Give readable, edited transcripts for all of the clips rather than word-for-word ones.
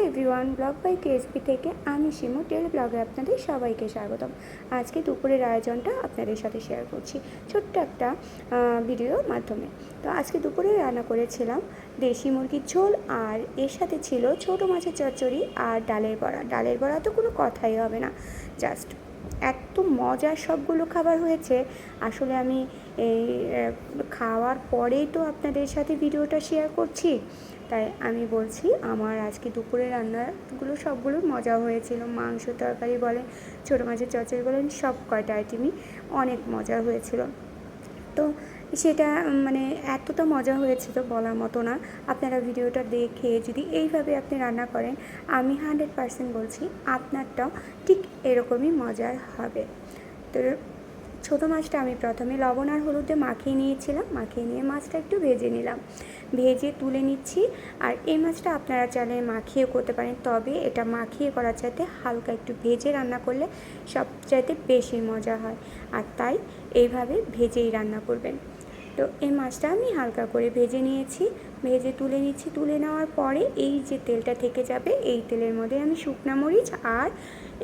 Everyone, blog by KSP থেকে আমি Shimu daily ব্লগে আপনাদের সবাইকে স্বাগতম। আজকে দুপুরের আয়োজনটা আপনাদের সাথে শেয়ার করছি ছোট্ট একটা ভিডিওর মাধ্যমে। তো আজকে দুপুরে রান্না করেছিলাম দেশি মুরগির ঝোল, আর এর সাথে ছিল ছোটো মাছের চচ্চড়ি আর ডালের বড়া। ডালের বড়া তো কোনো কথাই হবে না, জাস্ট এত মজার সবগুলো খাবার হয়েছে। আসলে আমি এই খাওয়ার পরেই তো আপনাদের সাথে ভিডিওটা শেয়ার করছি, তাই আমি বলছি আমার আজকে দুপুরে রান্নাগুলো সবগুলো মজা হয়েছিল। মাংস তরকারি বলেন, ছোটো মাছের চচ্চড়ি বলেন, সব কয়টা আইটেমই অনেক মজা হয়েছিল। তো সেটা মানে এতটা মজা হয়েছিল বলার মতো না। আপনারা ভিডিওটা দেখে যদি এইভাবে আপনি রান্না করেন, আমি 100% বলছি আপনারটাও ঠিক এরকমই মজার হবে। তো ছোটো মাছটা আমি প্রথমে লবণ আর হলুদে মাখিয়ে নিয়েছিলাম। মাখিয়ে নিয়ে মাছটা একটু ভেজে নিলাম, ভেজে তুলে নিচ্ছি। আর এই মাছটা আপনারা চাইলে মাখিয়েও করতে পারেন, তবে এটা মাখিয়ে করার চাইতে হালকা একটু ভেজে রান্না করলে সবচাইতে বেশি মজা হয়, আর তাই এইভাবে ভেজেই রান্না করবেন। তো এই মাছটা আমি হালকা করে ভেজে নিয়েছি, ভেজে তুলে নিচ্ছি। তুলে নেওয়ার পরে এই যে তেলটা থেকে যাবে, এই তেলের মধ্যে আমি শুকনো মরিচ আর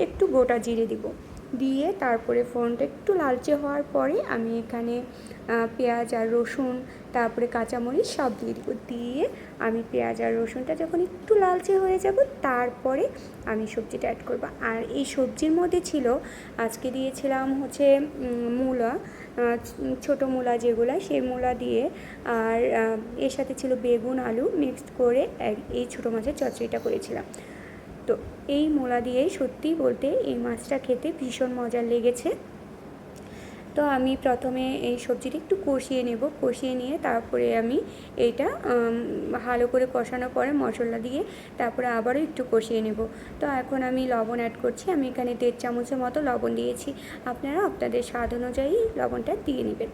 একটু গোটা জিরে দিব, দিয়ে তারপরে ফোড়নটা একটু লালচে হওয়ার পরে আমি এখানে পেঁয়াজ আর রসুন, তারপরে কাঁচামরিচ সব দিয়ে দিব। দিয়ে আমি পেঁয়াজ আর রসুনটা যখন একটু লালচে হয়ে যাব, তারপরে আমি সবজিটা অ্যাড করব। আর এই সবজির মধ্যে ছিল, আজকে দিয়েছিলাম হচ্ছে মূলা, ছোটো মূলা যেগুলো, সেই মূলা দিয়ে, আর এর সাথে ছিল বেগুন আলু মিক্সড করে এই ছোটো মাছের চচ্চড়িটা করেছিলাম। তো এই মূলা দিয়েই সত্যি বলতে এই মাছটা খেতে ভীষণ মজার লেগেছে। তো আমি প্রথমে এই সবজিটা একটু কষিয়ে নেব, কষিয়ে নিয়ে তারপরে আমি এইটা ভালো করে কষানোর পরে মশলা দিয়ে তারপরে আবারও একটু কষিয়ে নেব। তো এখন আমি লবণ অ্যাড করছি। আমি এখানে 1.5 চামচের মতো লবণ দিয়েছি, আপনারা আপনাদের স্বাদ অনুযায়ী লবণটা দিয়ে নেবেন।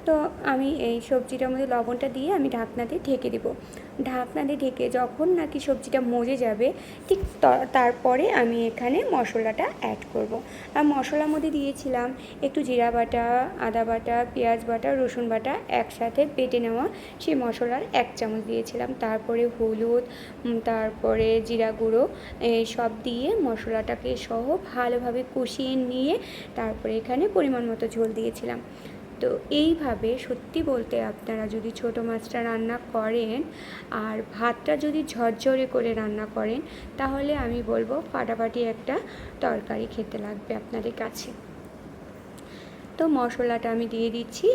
তো আমি এই সবজিটার মধ্যে লবণটা দিয়ে আমি ঢাকনা দিয়ে ঢেকে দেবো। ঢাকনা দিয়ে ঢেকে যখন নাকি সবজিটা মজে যাবে, ঠিক তারপরে আমি এখানে মশলাটা অ্যাড করব। আর মশলার মধ্যে দিয়েছিলাম একটু জিরা বাটা, আদা বাটা, পেঁয়াজ বাটা, রসুন বাটা একসাথে বেটে নেওয়া, সেই মশলার 1 চামচ দিয়েছিলাম। তারপরে হলুদ, তারপরে জিরা গুঁড়ো, সব দিয়ে মশলাটাকে সহ ভালোভাবে কষিয়ে নিয়ে তারপরে এখানে পরিমাণ মতো ঝোল দিয়েছিলাম। তো এইভাবে সত্যি বলতে আপনারা যদি ছোটো মাছটা রান্না করেন আর ভাতটা যদি ঝরঝরে করে রান্না করেন, তাহলে আমি বলবো ফাটাফাটি একটা তরকারি খেতে লাগবে আপনাদের কাছে। তো মশলাটা আমি দিয়ে দিচ্ছি,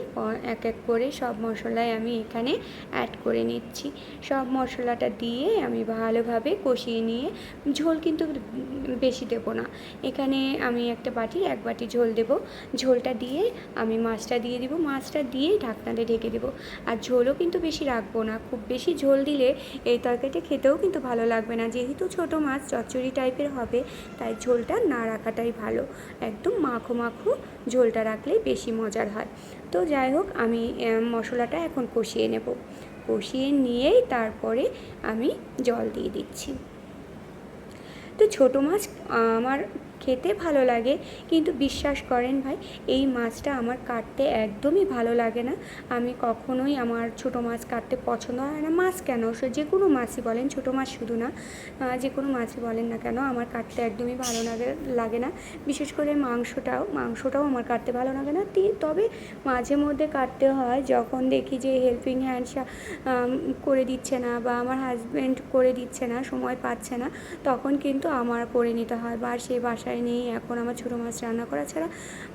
এক এক করে সব মশলাই আমি এখানে অ্যাড করে নিচ্ছি। সব মশলাটা দিয়ে আমি ভালোভাবে কষিয়ে নিয়ে, ঝোল কিন্তু বেশি দেবো না, এখানে আমি একটা বাটির 1 বাটি ঝোল দেব। ঝোলটা দিয়ে আমি মাছটা দিয়ে দিব, মাছটা দিয়েই ঢাকনাতে ঢেকে দেবো। আর ঝোলও কিন্তু বেশি রাখবো না, খুব বেশি ঝোল দিলে এই তরকারিটা খেতেও কিন্তু ভালো লাগবে না। যেহেতু ছোটো মাছ চচ্চড়ি টাইপের হবে, তাই ঝোলটা না রাখাটাই ভালো, একদম মাখো মাখো ঝোলটা রাখলে বেশি মজার হয়। তো যাই হোক, আমি মশলাটা এখন কষিয়ে নেব, কষিয়ে নিয়েই তারপরে আমি জল দিয়ে দিচ্ছি। তো ছোটো মাছ আমার খেতে ভালো লাগে, কিন্তু বিশ্বাস করেন ভাই, এই মাছটা আমার কাটতে একদমই ভালো লাগে না। আমি কখনোই আমার ছোটো মাছ কাটতে পছন্দ হয় না। মাছ কেন, যে কোনো মাছই বলেন, ছোটো মাছ শুধু না, যে কোনো মাছই বলেন না কেন, আমার কাটতে একদমই ভালো লাগে না। বিশেষ করে মাংসটাও আমার কাটতে ভালো লাগে না। তবে মাঝে মধ্যে কাটতে হয়, যখন দেখি যে হেল্পিং হ্যান্ড করে দিচ্ছে না বা আমার হাজব্যান্ড করে দিচ্ছে না, সময় পাচ্ছে না, তখন কিন্তু আমার করে নিতে হয়। বা সে বাসায় নেই এখন, আমার ছোটো মাছ রান্না করা ছাড়া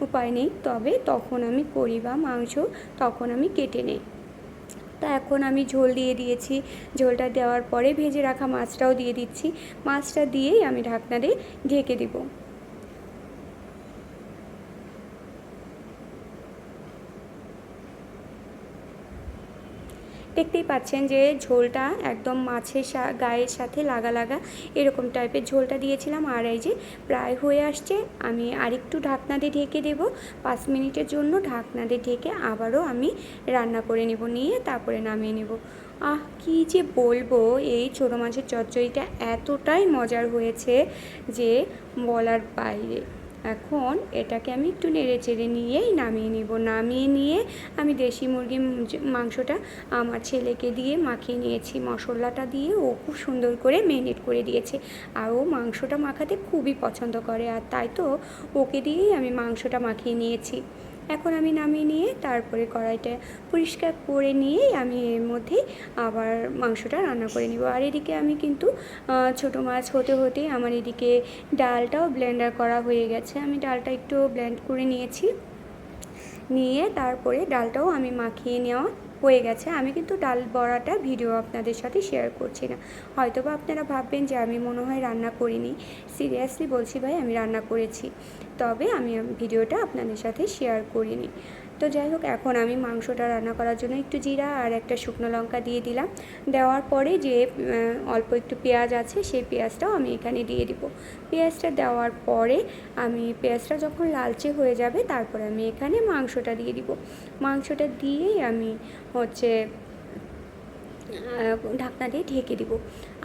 উপায় নেই, তবে তখন আমি করি, বা মাংস তখন আমি কেটে নিই। তা এখন আমি ঝোল দিয়ে দিয়েছি, ঝোলটা দেওয়ার পরে ভেজে রাখা মাছটাও দিয়ে দিচ্ছি। মাছটা দিয়েই আমি ঢাকনা দিয়ে ঢেকে দেব। দেখতেই পাচ্ছেন যে ঝোলটা একদম মাছের গায়ের সাথে লাগা এরকম টাইপের ঝোলটা দিয়েছিলাম। আর এই যে প্রায় হয়ে আসছে, আমি আরেকটু ঢাকনা দিয়ে ঢেকে দেবো 5 মিনিটের জন্য। ঢাকনা দিয়ে ঢেকে আবারও আমি রান্না করে নেব, নিয়ে তারপরে নামিয়ে নেব। কী যে বলবো, এই ছোটো মাছের চচ্চড়িটা এতটাই মজার হয়েছে যে বলার বাইরে। এখন এটাকে আমি একটু নেড়ে চেড়ে নিয়েই নামিয়ে নিব। নামিয়ে নিয়ে আমি দেশি মুরগির মাংসটা আমার ছেলেকে দিয়ে মাখিয়ে নিয়েছি। মশলাটা দিয়ে ও খুব সুন্দর করে ম্যারিনেট করে দিয়েছে। আর ও মাংসটা মাখাতে খুবই পছন্দ করে, আর তাই তো ওকে দিয়েই আমি মাংসটা মাখিয়ে নিয়েছি। এখন আমি নামিয়ে নিয়ে তারপরে কড়াইটা পরিষ্কার করে নিয়েই আমি এর মধ্যে আবার মাংসটা রান্না করে নিব। আর এদিকে আমি কিন্তু ছোটো মাছ হতে হতেই আমার এদিকে ডালটাও ব্লেন্ডার করা হয়ে গেছে। আমি ডালটা একটু ব্লেন্ড করে নিয়েছি, নিয়ে তারপরে ডালটাও আমি মাখিয়ে নেওয়া হয়ে গেছে। আমি কিন্তু ডাল বড়াটা ভিডিও আপনাদের সাথে শেয়ার করছি না, হয়তোবা আপনারা ভাববেন যে আমি মনে হয় রান্না করিনি। সিরিয়াসলি বলছি ভাই, আমি রান্না করেছি, তবে আমি ভিডিওটা আপনাদের সাথে শেয়ার করিনি। তো যাই হোক, এখন আমি মাংসটা রান্না করার জন্য একটু জিরা আর একটা শুকনো লঙ্কা দিয়ে দিলাম। দেওয়ার পরে যে অল্প একটু পেঁয়াজ আছে, সেই পেঁয়াজটাও আমি এখানে দিয়ে দিব। পেঁয়াজটা দেওয়ার পরে আমি পেঁয়াজটা যখন লালচে হয়ে যাবে, তারপরে আমি এখানে মাংসটা দিয়ে দিব। মাংসটা দিয়েই আমি হচ্ছে ঢাকনা দিয়ে ঢেকে দিব।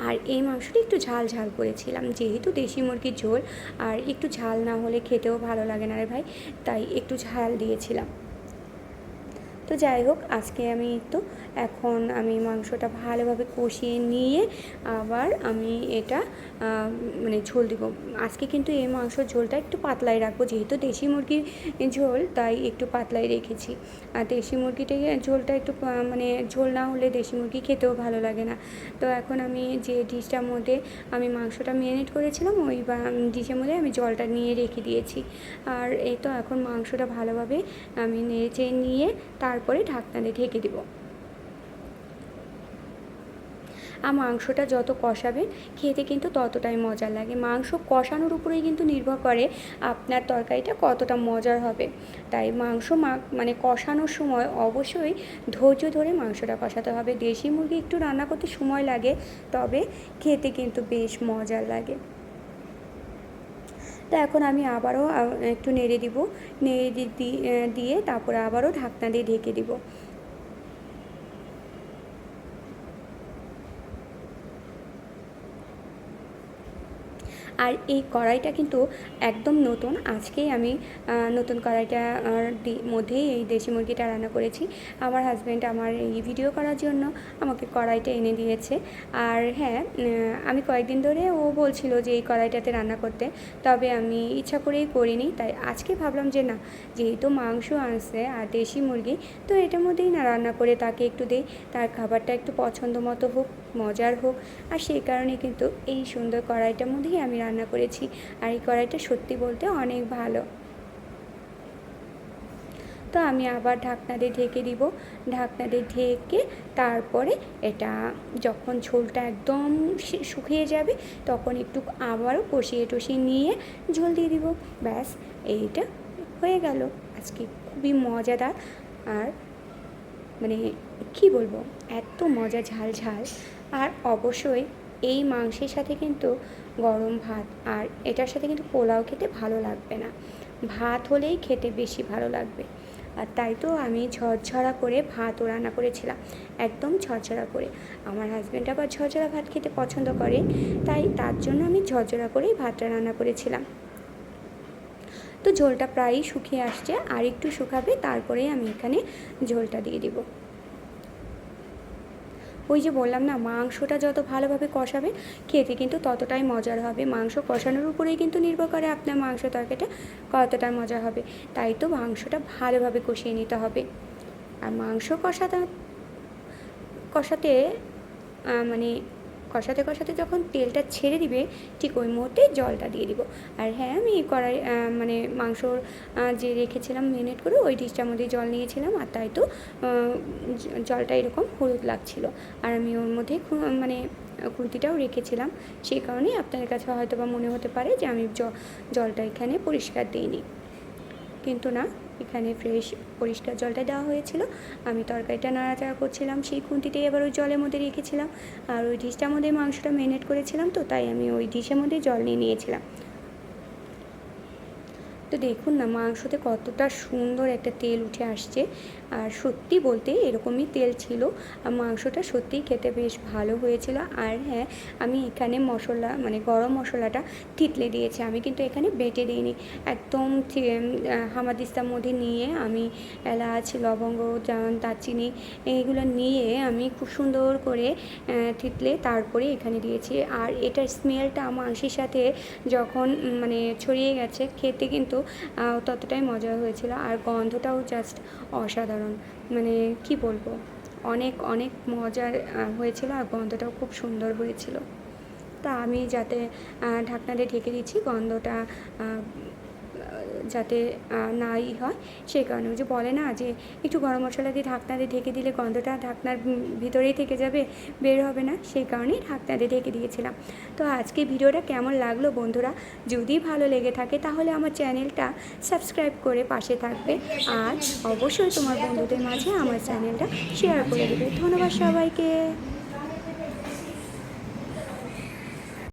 আর এই মাংসটা একটু ঝাল ঝাল করেছিলাম, যেহেতু দেশি মুরগির ঝোল, আর একটু ঝাল না হলে খেতেও ভালো লাগে না রে ভাই, তাই একটু ঝাল দিয়েছিলাম। তো যাই হোক, আজকে আমি এখন আমি মাংসটা ভালোভাবে কষিয়ে নিয়ে আবার আমি এটা মানে ঝোল দিব। আজকে কিন্তু এই মাংসর ঝোলটা একটু পাতলাই রাখবো, যেহেতু দেশি মুরগির ঝোল, তাই একটু পাতলাই রেখেছি। আর দেশি মুরগিটাকে ঝোলটা একটু মানে ঝোল না হলে দেশি মুরগি খেতেও ভালো লাগে না। তো এখন আমি যে ডিশটার মধ্যে আমি মাংসটা ম্যারিনেট করেছিলাম, ওই ডিশের মধ্যে আমি জলটা নিয়ে রেখে দিয়েছি। আর এই তো এখন মাংসটা ভালোভাবে আমি নেড়ে নিয়ে তারপরে ঢাকনা দিয়ে ঢেকে দেব। আর মাংসটা যত কষাবেন খেতে কিন্তু ততটাই মজা লাগে। মাংস কষানোর উপরেই কিন্তু নির্ভর করে আপনার তরকারিটা কতটা মজার হবে। তাই মাংস মানে কষানোর সময় অবশ্যই ধৈর্য ধরে মাংসটা কষাতে হবে। দেশি মুরগি একটু রান্না করতে সময় লাগে, তবে খেতে কিন্তু বেশ মজার লাগে। তো এখন আমি আবারও একটু নেড়ে দিব, নেড়ে দিয়ে তারপরে আবারও ঢাকনা দিয়ে ঢেকে দিব। আর এই কড়াইটা কিন্তু একদম নতুন, আজকেই আমি নতুন কড়াইটা মধ্যেই এই দেশি মুরগিটা রান্না করেছি। আমার হাজব্যান্ড আমার এই ভিডিও করার জন্য আমাকে কড়াইটা এনে দিয়েছে। আর হ্যাঁ, আমি কয়েকদিন ধরে ও বলছিল যে এই কড়াইটাতে রান্না করতে, তবে আমি ইচ্ছা করেই করিনি। তাই আজকে ভাবলাম যে না, যেহেতু মাংস আনছে আর দেশি মুরগি, তো এটার মধ্যেই না রান্না করে তাকে একটু দিই, তার খাবারটা একটু পছন্দ মতো হোক, মজার হোক। আর সেই কারণে কিন্তু এই সুন্দর কড়াইটার মধ্যেই আমি রান্না করেছি। আর এই কড়াইটা সত্যি বলতে অনেক ভালো। তো আমি আবার ঢাকনা দিয়ে ঢেকে দিব। ঢাকনা দিয়ে ঢেকে তারপরে এটা যখন ঝোলটা একদম শুকিয়ে যাবে, তখন একটু আবারও কষিয়ে টষিয়ে নিয়ে ঝোল দিয়ে দিব। ব্যাস, এইটা হয়ে গেল আজকে খুবই মজাদার। আর মানে কী বলবো, এত মজা, ঝাল ঝাল। আর অবশ্যই এই মাংসের সাথে কিন্তু গরম ভাত, আর এটার সাথে কিন্তু পোলাও খেতে ভালো লাগবে না, ভাত হলেই খেতে বেশি ভালো লাগবে। আর তাই তো আমি ঝরঝরা করে ভাতও রান্না করেছিলাম, একদম ঝরঝরা করে। আমার হাজব্যান্ড আবার ঝরঝরা ভাত খেতে পছন্দ করে, তাই তার জন্য আমি ঝরঝরা করেই ভাতটা রান্না করেছিলাম। তো ঝোলটা প্রায়ই শুকিয়ে আসছে, আর একটু শুকাবে, তারপরেই আমি এখানে ঝোলটা দিয়ে দিব। ওই যে বললাম না, মাংসটা যত ভালোভাবে কষাবে খেতে কিন্তু ততটাই মজার হবে। মাংস কষানোর উপরেই কিন্তু নির্ভর করে আপনার মাংস তরকারিটা কতটা মজা হবে। তাই তো মাংসটা ভালোভাবে কষিয়ে নিতে হবে। আর মাংস কষাতে মানে কষাতে যখন তেলটা ছেড়ে দিবে, ঠিক ওই মুহূর্তে জলটা দিয়ে দিব। আর হ্যাঁ, আমি কড়াই মানে মাংসর যে রেখেছিলাম ম্যারিনেট করে, ওই ডিশটার মধ্যে জল নিয়েছিলাম, আর তাই তো জলটা এরকম হলুদ লাগছিল। আর আমি ওর মধ্যে মানে খুন্তিটাও রেখেছিলাম, সেই কারণেই আপনাদের কাছে হয়তো বা মনে হতে পারে যে আমি জলটা এখানে পরিষ্কার দিইনি, কিন্তু না, এখানে ফ্রেশ পরিষ্কার জলটা দেওয়া হয়েছিল। আমি তরকারিটা নাড়াচাড়া করছিলাম, সেই খুন্তিটাই এবার ওই জলের মধ্যে রেখেছিলাম। আর ওই ডিশটার মধ্যে মাংসটা ম্যারিনেট করেছিলাম, তো তাই আমি ওই ডিশের মধ্যে জল নিয়ে নিয়েছিলাম। তো তো দেখুন না মাংসতে কতটা সুন্দর একটা তেল উঠে আসছে। আর সত্যি বলতে এরকমই তেল ছিল, আর মাংসটা সত্যিই খেতে বেশ ভালো হয়েছিল। আর হ্যাঁ, আমি এখানে মশলা মানে গরম মশলাটা থেতলে দিয়েছি, আমি কিন্তু এখানে বেটে দিইনি। একদম হামাদিস্তার মধ্যে নিয়ে আমি এলাচ, লবঙ্গ, দারচিনি এইগুলো নিয়ে আমি খুব সুন্দর করে থেতলে তারপরে এখানে দিয়েছি। আর এটার স্মেলটা মাংসের সাথে যখন মানে ছড়িয়ে গেছে, খেতে কিন্তু ততটাই মজা হয়েছিল। আর গন্ধটাও জাস্ট অসাধারণ, মানে কি বলবো, অনেক অনেক মজার হয়েছিল। আর গন্ধটাও খুব সুন্দর হয়েছিল। তা আমি যাতে ঢাকনা দিয়ে ঢেকে দিচ্ছি গন্ধটা যাতে নাই হয়, সেই কারণে ওই যে বলে না যে একটু গরম মশলা দিয়ে ঢাকনা দিয়ে ঢেকে দিলে গন্ধটা ঢাকনার ভিতরেই থেকে যাবে, বের হবে না, সেই কারণেই ঢাকনা দিয়ে ঢেকে দিয়েছিলাম। তো আজকে ভিডিওটা কেমন লাগলো বন্ধুরা, যদি ভালো লেগে থাকে তাহলে আমার চ্যানেলটা সাবস্ক্রাইব করে পাশে থাকবে, আর অবশ্যই তোমার বন্ধুদের মাঝে আমার চ্যানেলটা শেয়ার করে দেবে। ধন্যবাদ সবাইকে।